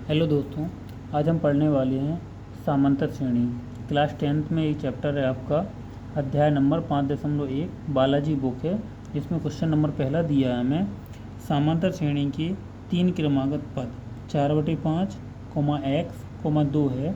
Hello दोस्तों, आज हम पढ़ने वाले हैं समांतर श्रेणी। क्लास 10th में एक चैप्टर है आपका, अध्याय नंबर 5.1 बालाजी बुक है, जिसमें क्वेश्चन नंबर पहला दिया है हमें। समांतर श्रेणी के तीन क्रमागत पद 4/5, x, 2 है,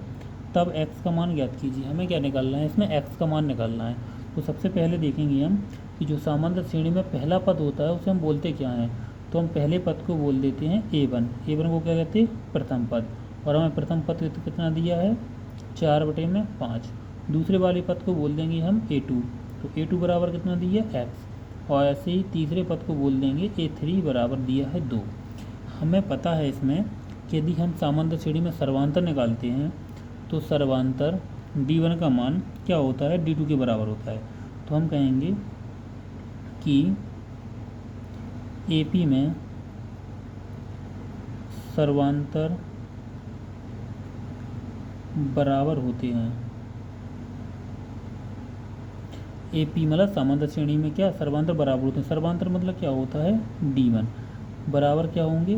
तब x का मान ज्ञात कीजिए। हमें क्या निकालना है, इसमें x का मान निकालना है। तो सबसे पहले देखेंगे हम कि जो समांतर श्रेणी में पहला पद होता है उसे हम बोलते क्या हैं। तो हम पहले पद को बोल देते हैं a1। a1 को क्या कहते हैं, प्रथम पद। और हमें प्रथम पद कितना दिया है, 4/5। दूसरे वाले पद को बोल देंगे हम a2। तो a2 बराबर कितना दिया, x। और ऐसे ही तीसरे पद को बोल देंगे a3 बराबर दिया है 2। हमें पता है इसमें कि यदि हम समांतर श्रेणी में सर्वांतर निकालते हैं तो सर्वांतर d1 का मान क्या होता है, d2 के बराबर होता है। तो हम कहेंगे कि AP में सर्वांतर बराबर होते हैं। AP मतलब समांतर श्रेणी में क्या सर्वांतर बराबर होते हैं। सर्वांतर मतलब क्या होता है, D1 बराबर क्या होंगे,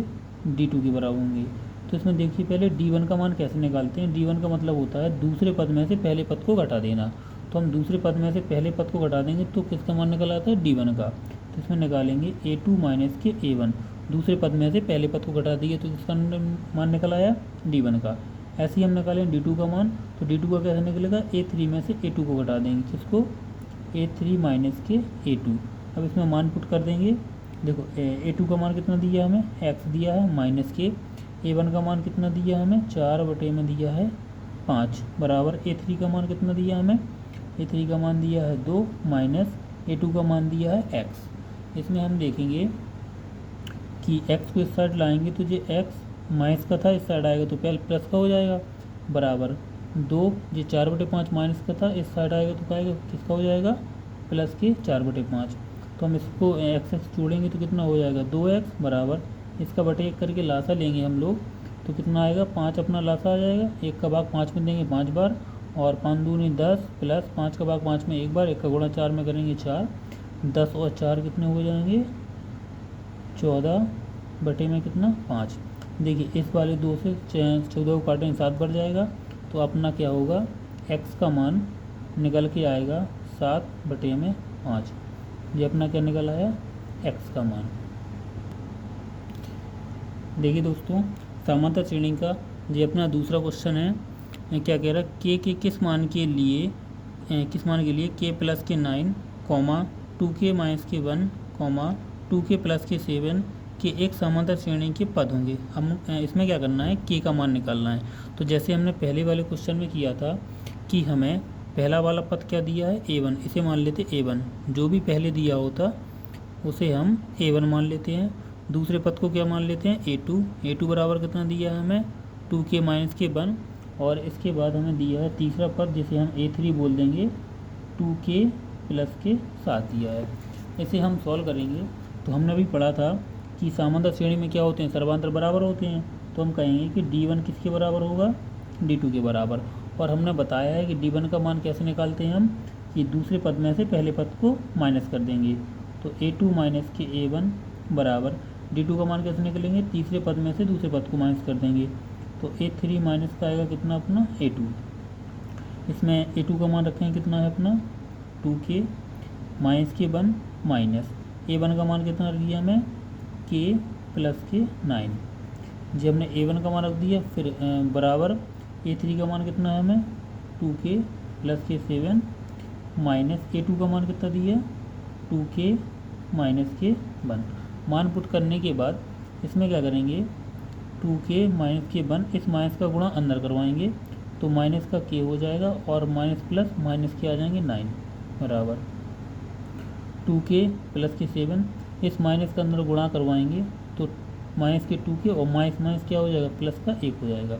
D2 के बराबर होंगे। तो इसमें देखिए पहले D1 का मान कैसे निकालते हैं। D1 का मतलब होता है दूसरे पद में से पहले पद को घटा देना। तो हम दूसरे पद में से पहले पद को घटा देंगे तो किसका मान निकल आता है, D1 का। तो इसमें निकालेंगे a2 माइनस के a1। दूसरे पद में से पहले पद को घटा दिए तो किसका मान निकल आया, D1 का। ऐसे ही हम निकालें D2 का मान। तो D2 का कैसे निकलेगा, a3 में से a2 को घटा देंगे, किसको, a3 माइनस के a2। अब इसमें मान पुट कर देंगे। देखो a2 का मान कितना दिया हमें, x दिया है, माइनस के a1 का मान कितना दिया हमें, 4 में दिया है 5, बराबर a3 का मान कितना दिया हमें, a3 का मान दिया है 2, माइनस a2 का मान दिया है x। इसमें हम देखेंगे कि x को इस साइड लाएंगे तो ये x माइनस का था, इस साइड आएगा तो पहले प्लस का हो जाएगा, बराबर 2। ये 4/5 माइनस का था, इस साइड आएगा तो क्या आएगा, किसका हो जाएगा, प्लस के 4/5। तो हम इसको x जोड़ेंगे तो कितना हो जाएगा, 2x, बराबर इसका बटे 1 करके लासा लेंगे हम लोग तो कितना आएगा, 5 अपना लासा आ जाएगा। 1 का भाग 5 में देंगे 5 बार, और 5 दूनी 10, प्लस 5 का भाग 5 में 1 बार, 1 का गुणा 4 में करेंगे 4। 10 और 4 कितने हो जाएंगे, 14 बटे में कितना, 5। देखिए इस वाले 2 से 14 को काटेंगे 7 बढ़ जाएगा। तो अपना क्या होगा, x का मान निकल के आएगा 7/5। ये अपना क्या निकल आया, x का मान। देखिए दोस्तों, समांतर श्रेणी का ये अपना दूसरा क्वेश्चन है। क्या कह रहा है, के किस मान के लिए k प्लस के 9, 2k माइनस के 1, 2k प्लस के 7 के एक समांतर श्रेणी के पद होंगे। हम इसमें क्या करना है, k का मान निकालना है। तो जैसे हमने पहले वाले क्वेश्चन में किया था कि हमें पहला वाला पद क्या दिया है, a1, इसे मान लेते a1। जो भी पहले दिया होता उसे हम a1 मान लेते हैं। दूसरे पद को क्या मान लेते हैं, a2 बराबर कितना दिया है हमें, 2k माइनस के 1। और इसके बाद हमें दिया है तीसरा पद जिसे हम a3 बोल देंगे, 2k प्लस के 7 दिया है। इसे हम सॉल्व करेंगे तो हमने अभी पढ़ा था कि समांतर श्रेणी में क्या होते हैं, सर्वांतर बराबर होते हैं। तो हम कहेंगे कि d1 किसके बराबर होगा, d2 के बराबर। और हमने बताया है कि d1 का मान कैसे निकालते हैं हम, कि दूसरे पद में से पहले पद को माइनस कर देंगे। तो a2 माइनस के a1 बराबर d2 का मान कैसे निकलेंगे, तीसरे पद में से दूसरे पद को माइनस कर देंगे। तो a3 माइनस का आएगा कितना अपना, a2। इसमें a2 का मान रखेंगे कितना है अपना, 2k माइनस के 1, माइनस a1 का मान कितना रख दिया हमें, k प्लस के 9। जब हमने a1 का मान रख दिया, फिर बराबर a3 का मान कितना है हमें, 2k प्लस के 7, माइनस a2 का मान कितना दिया, 2k माइनस के 1। मान पुट करने के बाद इसमें क्या करेंगे, 2k माइनस के 1, इस माइनस का गुणा अंदर करवाएंगे तो माइनस का k हो जाएगा, और माइनस प्लस माइनस के आ जाएंगे 9, बराबर 2k प्लस के 7। इस माइनस का अंदर गुणा करवाएंगे तो माइनस के 2k और माइनस माइनस क्या हो जाएगा, प्लस का 1 हो जाएगा।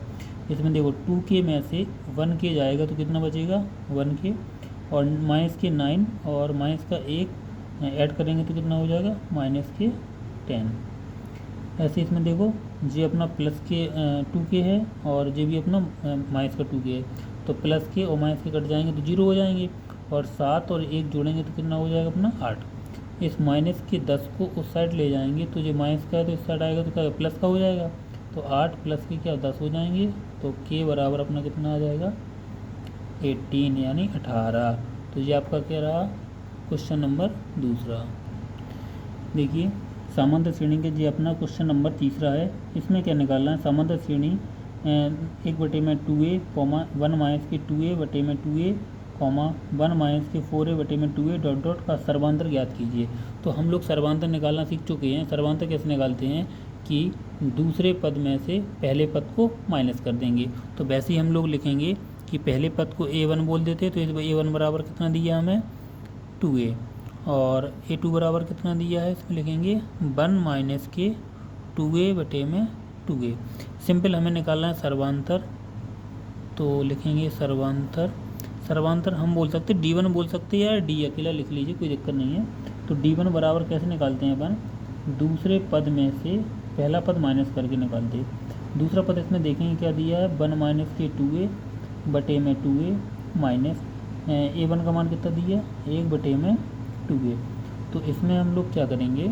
इसमें देखो 2k में से 1k जाएगा तो कितना बचेगा, 1k, और माइनस के 9 और माइनस का 1 ऐड करेंगे तो कितना हो जाएगा, माइनस के 10। ऐसे इसमें देखो ये अपना प्लस के 2k है, और ये भी अपना माइनस का 2k है। तो प्लस के और माइनस के कट जाएंगे तो 0 हो जाएंगे, और 7 और 1 जोड़ेंगे तो कितना हो जाएगा अपना 8। इस माइनस के 10 को उस साइड ले जाएंगे तो जो माइनस का है तो इस साइड आएगा तो क्या प्लस का हो जाएगा। तो 8 प्लस के क्या 10 हो जाएंगे, तो के बराबर अपना कितना आ जाएगा 18 यानी 18। तो ये आपका क्या रहा क्वेश्चन नंबर दूसरा। देखिए समांतर श्रेणी के जी अपना क्वेश्चन नंबर तीसरा है। इसमें क्या निकालना है, समांतर श्रेणी 1/2a, 1 माइनस के 2a बटे में 2a, 1 माइनस के 4a बटे में 2a डॉट डॉट का सर्वांतर ज्ञात कीजिए। तो हम लोग सर्वांतर निकालना सीख चुके हैं। सर्वांतर कैसे निकालते हैं कि दूसरे पद में से पहले पद को माइनस कर देंगे। तो वैसे ही हम लोग लिखेंगे कि पहले पद को a1 बोल देते हैं, तो इस a1 बराबर कितना दिया हमें 2a, और a2 बराबर कितना दिया है, इसमें लिखेंगे 1 माइनस के 2a बटे में 2a। सिंपल हमें निकालना है सर्वांतर, तो लिखेंगे सर्वांतर। सर्वांतर हम बोल सकते हैं d1 बोल सकते हैं, या d अकेला लिख लीजिए, कोई दिक्कत नहीं है। तो d1 बराबर कैसे निकालते हैं अपन, दूसरे पद में से पहला पद माइनस करके निकालते हैं। दूसरा पद इसमें देखेंगे क्या दिया है 1 माइनस के 2a बटे में 2a माइनस a1 का मान कितना दिया 1 बटे में 2a। तो इसमें हम लोग क्या करेंगे,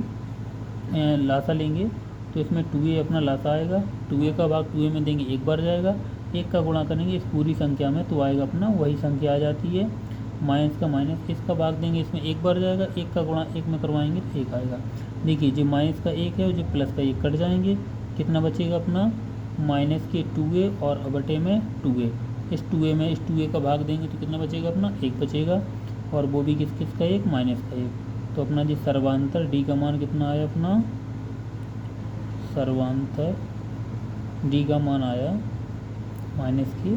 लासा लेंगे, तो इसमें 2a अपना लासा आएगा, 2a का भाग 2a में देंगे एक बार जाएगा, एक का गुणा करेंगे इस पूरी संख्या में तो आएगा अपना वही संख्या आ जाती है, माइनस का माइनस इसका भाग देंगे इसमें एक बार जाएगा, एक का गुणा एक में करवाएंगे तो एक आएगा। देखिए जो माइनस का एक है और जो प्लस का एक कट जाएंगे, कितना बचेगा अपना माइनस के 2a और बटे में 2a, इस 2a में इस 2a का भाग देंगे तो कितना बचेगा अपना एक बचेगा, और वो भी किस किस का एक माइनस का एक। तो अपना जी सर्वांतर d का मान कितना आया अपना, सर्वांतर d का मान आया माइनस के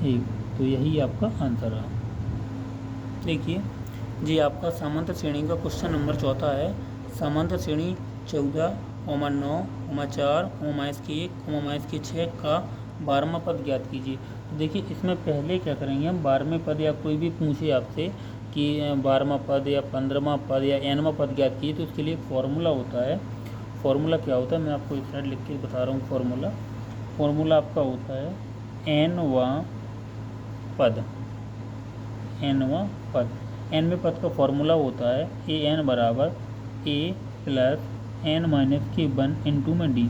1। तो यही आपका आंसर है। देखिए जी आपका समांतर श्रेणी का क्वेश्चन नंबर चौथा है। समांतर श्रेणी 14, 9, 4, माइनस के 1, माइनस के 6 का 12वां पद ज्ञात कीजिए। तो देखिए इसमें पहले क्या करेंगे हम 12वें पद, या कोई भी पूछे आपसे कि 12वां पद या 15वां पद या nवां पद ज्ञात कीजिए, तो उसके लिए एक फार्मूला होता है। फार्मूला क्या होता है मैं आपको एक साइड लिख के बता रहा हूँ। फार्मूला आपका होता है nवां पद, nवां पद। nवें पद का फार्मूला होता है an बराबर a प्लस n माइनस के 1 इंटू में d।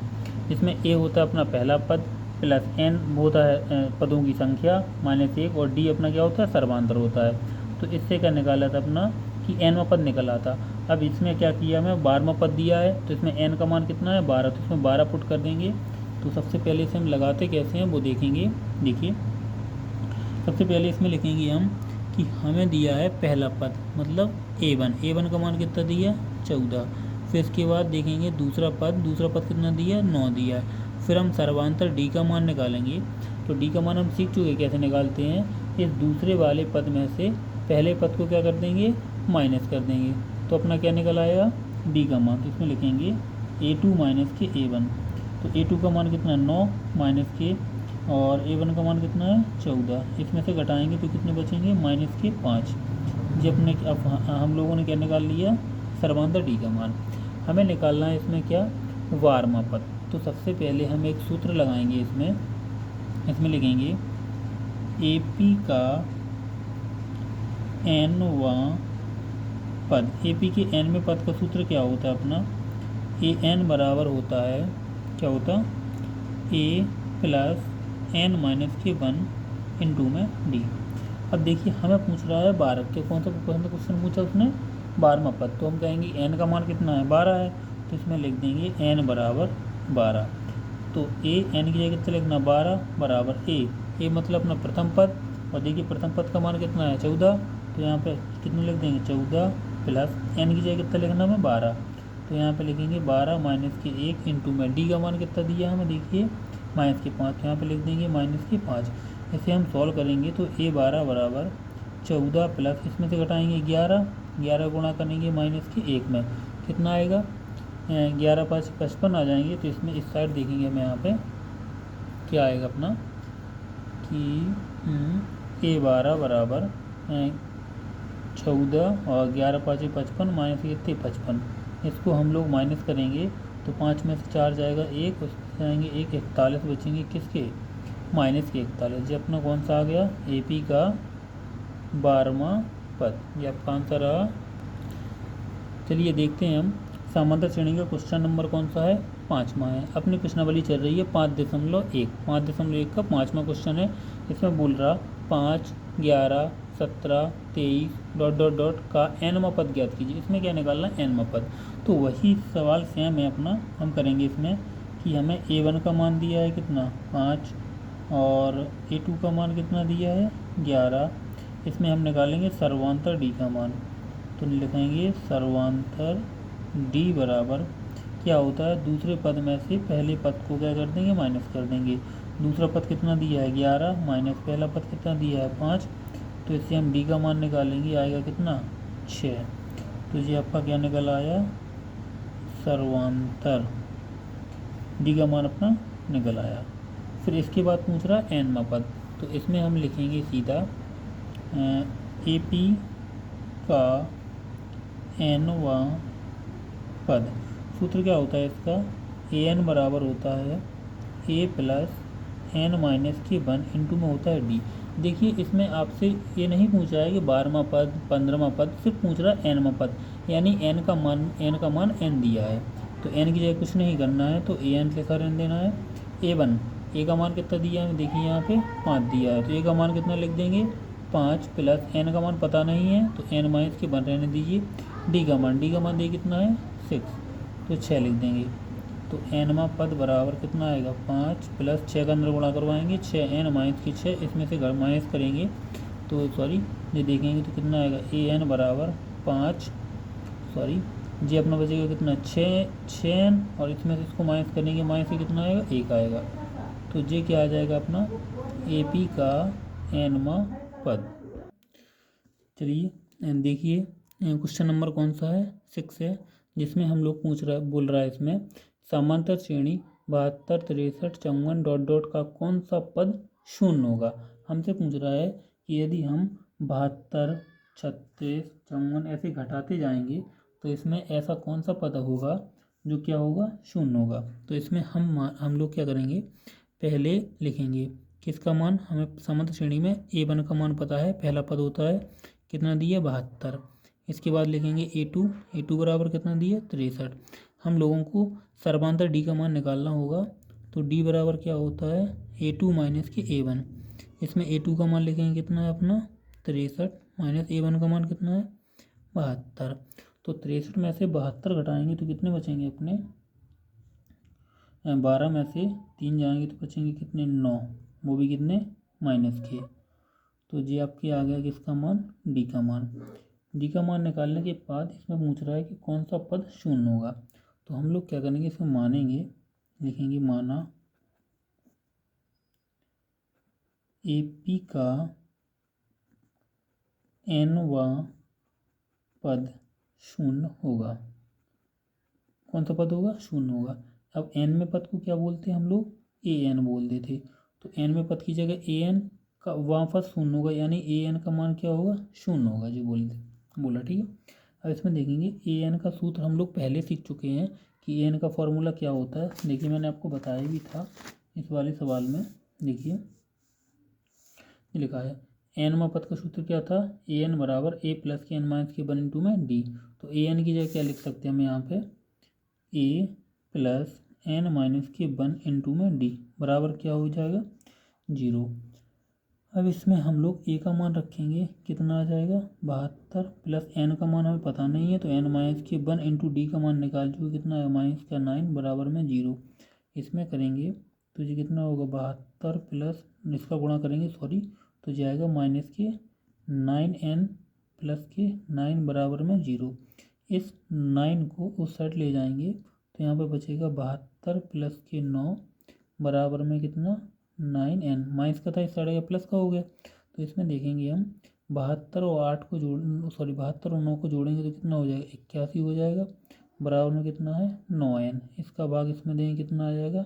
इसमें a होता है अपना पहला पद, प्लस n होता है पदों की संख्या माइनस 1, और d अपना क्या होता है सर्वांतर होता है। तो इससे क्या निकाला था अपना कि nवां पद निकला था। अब इसमें क्या किया हमें 12वां पद दिया है, तो इसमें n का मान कितना है 12, तो इसमें 12 पुट कर देंगे। तो सबसे पहले इसे हम लगाते कैसे हैं वो देखेंगे। देखिए सबसे पहले इसमें लिखेंगे हम कि हमें दिया है पहला पद मतलब a1 का मान कितना दिया 14। फिर इसके बाद देखेंगे दूसरा पद कितना दिया 9 दिया है। फिर हम सर्वांतर d का मान निकालेंगे। तो d का मान हम सीख चुके कैसे निकालते हैं, इस दूसरे वाले पद में से पहले पद को क्या कर देंगे माइनस कर देंगे, तो अपना क्या निकल आएगा d का मान। तो इसमें लिखेंगे a2 माइनस के a1। तो a2 का मान कितना 9 माइनस के, और a1 का मान कितना है 14। इसमें से घटाएंगे तो कितने बचेंगे माइनस के 5। जी अपने अब हम लोगों ने क्या निकाल लिया सर्वांतर d का मान। हमें निकालना है इसमें क्या 12वां पद। तो सबसे पहले हम एक सूत्र लगाएंगे इसमें लिखेंगे AP का nवां पद। AP के nवें पद का सूत्र क्या होता है अपना an बराबर होता है क्या होता a प्लस n माइनस के 1 इंटू में d। अब देखिए हमें पूछ रहा है 12 के कौन सा क्वेश्चन पूछा उसने 12वां पद, तो हम कहेंगे n का मान कितना है 12 है, तो इसमें लिख देंगे n बराबर 12। तो a n की जगह कितना लिखना 12 बराबर a मतलब अपना प्रथम पद, और देखिए प्रथम पद का मान कितना है 14, तो यहाँ पे कितना लिख देंगे 14 प्लस n की जगह कितना लिखना हमें 12, तो यहाँ पे लिखेंगे 12 माइनस के 1 इंटू में d का मान कितना दिया हमें देखिए माइनस के 5, तो यहाँ पे लिख देंगे माइनस के 5। इसे हम सॉल्व करेंगे तो a12 बराबर 14 प्लस इसमें से घटाएंगे 11 गुणा करेंगे माइनस के 1 में, कितना आएगा 11 5 55 आ जाएंगे। तो इसमें इस साइड देखेंगे हमें यहाँ पे क्या आएगा अपना कि a12 बराबर 14 और 11 5 55 माइनस कितने 55। इसको हम लोग माइनस करेंगे तो 5 में से 4 जाएगा 1, उसमें जाएंगे 1 41 बचेंगे किसके माइनस के 41। ये अपना कौन सा आ गया AP का 12वां पद, ये आपका आंसर रहा। चलिए देखते हैं हम समांतर श्रेणी का क्वेश्चन नंबर कौन सा है पाँचवा है। अपनी प्रश्नावली चल रही है 5.1, 5.1 का पाँचवा क्वेश्चन है। इसमें बोल रहा 5, 11, 17, 23 डॉट डॉट डॉट का एनवा पद ज्ञात कीजिए। इसमें क्या निकालना है? एनवा पद। तो वही सवाल सेम है अपना, हम करेंगे इसमें कि हमें A1 का मान दिया है कितना 5 और A2 का मान कितना दिया है 11। इसमें हम निकालेंगे सर्वांतर D का मान। तो लिखेंगे सर्वांतर D बराबर क्या होता है, दूसरे पद में से पहले पद को क्या कर देंगे, माइनस कर देंगे। दूसरा पद कितना दिया है 11 माइनस पहला पद कितना दिया है 5। तो इससे हम D का मान निकालेंगे, आएगा कितना 6। तो ये आपका क्या निकल आया, सर्वांतर D का मान अपना निकल आया। फिर इसके बाद पूछ रहा है एनवा पद। तो इसमें हम लिखेंगे सीधा AP का एनवा पद। सूत्र क्या होता है इसका, AN बराबर होता है A प्लस N माइनस के 1 इंटू में होता है D। देखिए इसमें आपसे ये नहीं पूछा है कि 12वां पद 15वां पद, सिर्फ पूछ रहा है एनवां पद, यानी N का मान N दिया है। तो N की जगह कुछ नहीं करना है, तो AN लिखा रहने देना है। A1 A का मान कितना दिया है, देखिए यहाँ पे 5 दिया है, तो A का मान कितना लिख देंगे 5 प्लस N का मान पता नहीं है तो N माइनस के 1 रहने दीजिए। D का मान देखिए कितना है 6, तो 6 लिख देंगे। तो एनवा पद बराबर कितना आएगा 5 प्लस 6 का अंदर गुणा करवाएंगे 6N माइनस की 6, इसमें से माइनस करेंगे तो सॉरी ये देखेंगे तो कितना आएगा AN बराबर 5 जी अपना बचेगा कितना 6N और इसमें से इसको माइनस करेंगे, माइनस से कितना आएगा 1 आएगा। तो ये क्या आ जाएगा अपना AP का एनवा पद। चलिए देखिए क्वेश्चन नंबर कौन सा है 6 है, जिसमें हम लोग बोल रहा है इसमें समांतर श्रेणी 72, 63, 54 डॉट डॉट का कौन सा पद शून्य होगा। हमसे पूछ रहा है कि यदि हम 72, 36, 54 ऐसे घटाते जाएंगे तो इसमें ऐसा कौन सा पद होगा जो क्या होगा शून्य होगा। तो इसमें हम लोग क्या करेंगे, पहले लिखेंगे किसका मान, हमें समांतर श्रेणी में A1 का मान पता है, पहला पद होता है कितना दिया 72। इसके बाद लिखेंगे A2 बराबर कितना दिया 63। हम लोगों को सर्वांतर D का मान निकालना होगा, तो D बराबर क्या होता है A2 माइनस के A1। इसमें A2 का मान लिखेंगे कितना है अपना 63 माइनस A1 का मान कितना है 72। तो 63 में से 72 घटाएंगे तो कितने बचेंगे अपने 12 में से 3 जाएंगे तो बचेंगे कितने 9, वो भी कितने माइनस के। तो ये आपके आ गया किसका मान D का मान। D का मान निकालने के बाद इसमें पूछ रहा है कि कौन सा पद शून्य होगा। तो हम लोग क्या करेंगे, इसमें मानेंगे, लिखेंगे माना AP का एनवा पद शून्य होगा। कौन सा पद होगा शून्य होगा। अब N में पद को क्या बोलते हैं हम लोग AN बोलते थे, तो N में पद की जगह AN का वहाँ पर शून्य होगा, यानी AN का मान क्या होगा शून्य होगा जो बोला ठीक है। अब इसमें देखेंगे AN का सूत्र हम लोग पहले सीख चुके हैं कि AN का फॉर्मूला क्या होता है। देखिए मैंने आपको बताया भी था इस वाले सवाल में। देखिए लिखा है एनवा पद का सूत्र क्या था, AN बराबर A प्लस के N माइनस के 1 इंटू में D। तो AN की जगह क्या लिख सकते हैं हम यहाँ पे A प्लस N माइनस के 1 इंटू में D बराबर क्या हो जाएगा 0। अब इसमें हम लोग A का मान रखेंगे, कितना आ जाएगा 72 प्लस N का मान हमें पता नहीं है तो N माइनस के 1 इंटू D का मान निकाल चुके, कितना है माइनस का 9 बराबर में 0। इसमें करेंगे तो ये कितना होगा 72 प्लस इसका गुणा करेंगे तो जाएगा माइनस के 9N प्लस के 9 बराबर में 0। इस 9 को उस साइड ले जाएंगे तो यहाँ पे बचेगा 72 प्लस के 9 बराबर में कितना 9N, माइनस का था इस साइड का प्लस का हो गया। तो इसमें देखेंगे हम 72 और 72 और 9 को जोड़ेंगे तो कितना हो जाएगा 81 हो जाएगा, बराबर में कितना है 9N। इसका भाग इसमें देंगे कितना आ जाएगा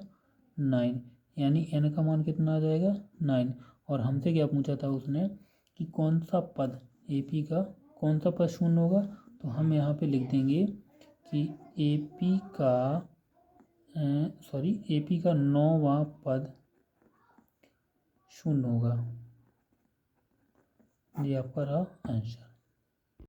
9, यानी N का मान कितना आ जाएगा 9। और हमसे क्या पूछा था उसने कि कौन सा पद AP का कौन सा पद शून्य होगा, तो हम यहाँ पे लिख देंगे कि AP का 9वां पद शून्य होगा। ये आपका रहा आंसर।